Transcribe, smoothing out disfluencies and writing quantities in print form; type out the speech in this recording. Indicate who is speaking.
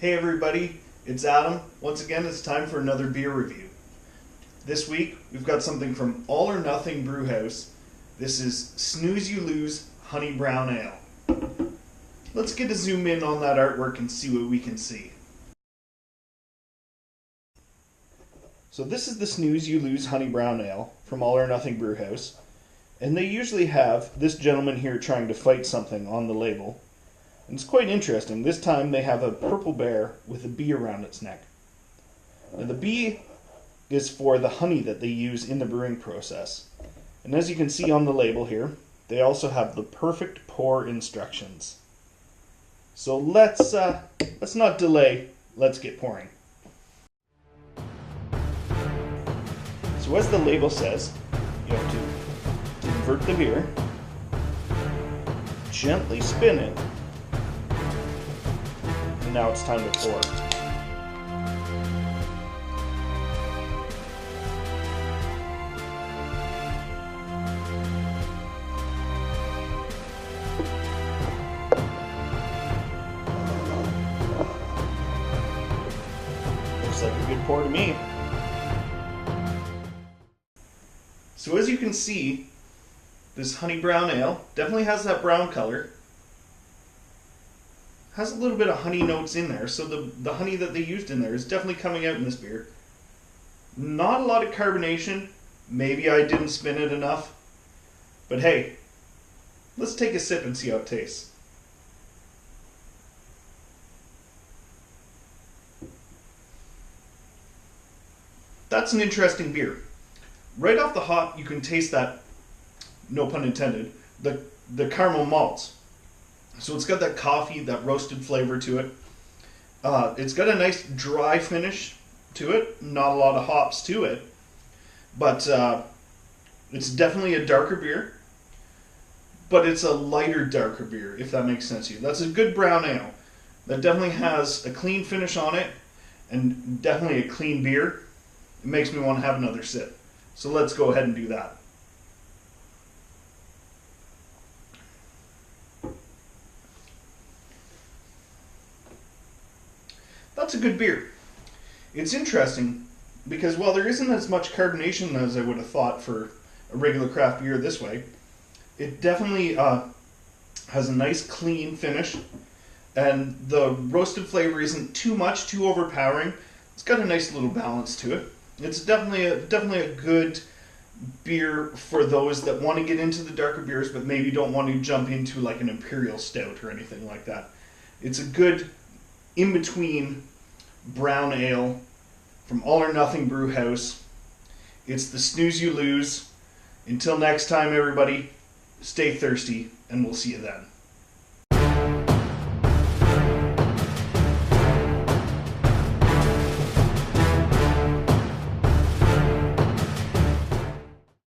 Speaker 1: Hey everybody, it's Adam. Once again, it's time for another beer review. This week, we've got something from All or Nothing Brewhouse. This is Snooze You Lose Honey Brown Ale. Let's get a zoom in on that artwork and see what we can see. So this is the Snooze You Lose Honey Brown Ale from All or Nothing Brewhouse. And they usually have this gentleman here trying to fight something on the label. And it's quite interesting. This time they have a purple bear with a bee around its neck. Now the bee is for the honey that they use in the brewing process. And as you can see on the label here, they also have the perfect pour instructions. So let's not delay, let's get pouring. So as the label says, you have to invert the beer, gently spin it, and now it's time to pour. Looks like a good pour to me. So as you can see, this honey brown ale definitely has that brown color. Has a little bit of honey notes in there, so the honey that they used in there is definitely coming out in this beer. Not a lot of carbonation. Maybe I didn't spin it enough. But hey, let's take a sip and see how it tastes. That's an interesting beer. Right off the hop, you can taste that, no pun intended, the caramel malts. So it's got that coffee, that roasted flavor to it. It's got a nice dry finish to it, not a lot of hops to it, but it's definitely a darker beer, but it's a lighter, darker beer, if that makes sense to you. That's a good brown ale. That definitely has a clean finish on it, and definitely a clean beer. It makes me want to have another sip. So let's go ahead and do that. That's a good beer. It's interesting because while there isn't as much carbonation as I would have thought for a regular craft beer this way, it definitely has a nice clean finish, and the roasted flavor isn't too much, too overpowering. It's got a nice little balance to it. It's definitely a good beer for those that want to get into the darker beers but maybe don't want to jump into like an imperial stout or anything like that. It's a good in-between brown ale from All or Nothing Brewhouse. It's the Snooze You Lose. Until next time, everybody, stay thirsty, and we'll see you then.